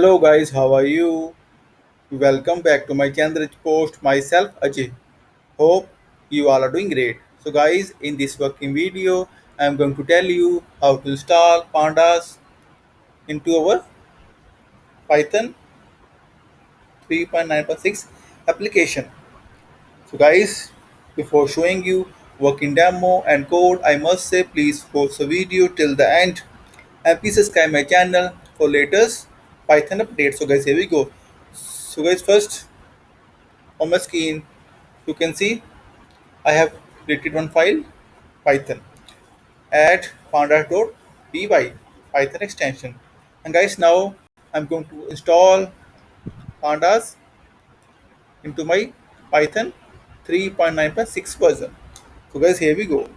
Hello guys, how are you? Welcome back to my channel Therichpost. Myself Ajay. Hope you all are doing great. So guys, in this working video, I am going to tell you how to install pandas into our Python 3.9.6 application. So guys, before showing you working demo and code, I must say please watch the video till the end and please subscribe my channel for latest Python updates. So guys, here we go. So guys, first on my screen you can see I have created one file Python add pandas.py Python extension, and guys now I'm going to install pandas into my Python 3.9.6 version. So guys, here we go.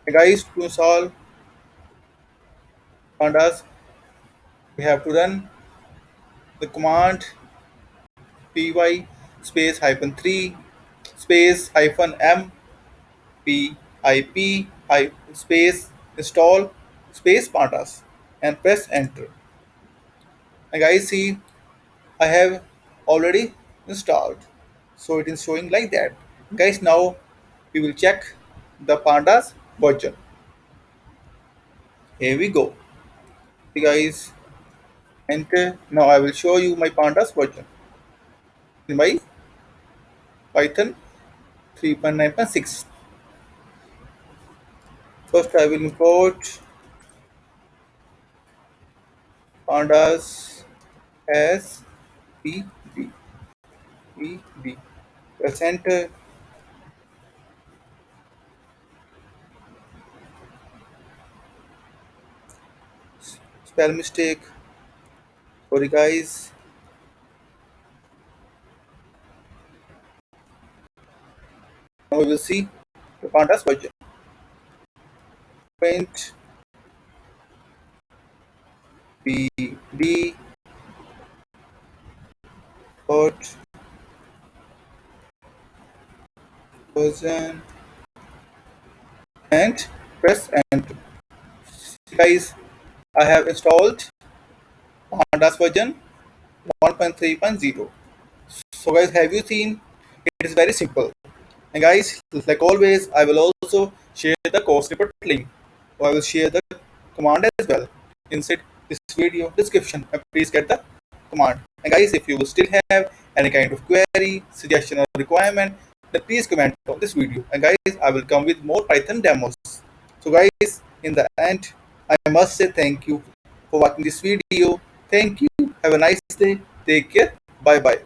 And guys, to install pandas we have to run the command py space hyphen 3 space hyphen m pip space install space pandas and press enter. And guys, see, I have already installed, so it is showing like that. Guys, now we will check the pandas version. Here we go. See guys, enter. Now I will show you my pandas version in my Python 3.9.6. First I will import pandas as pd. pd. Press enter. Spell mistake. Sorry guys. Now we will see the pandas version. Print pd dot version and press enter. Guys, I have installed pandas version 1.3.0. So guys, have you seen? It is very simple. And guys, like always, I will also share the code snippet link. Or I will share the command as well inside this video description. And please get the command. And guys, if you will still have any kind of query, suggestion or requirement, then please comment on this video. And guys, I will come with more Python demos. So guys, in the end, I must say thank you for watching this video. Thank you. Have a nice day. Take care. Bye bye.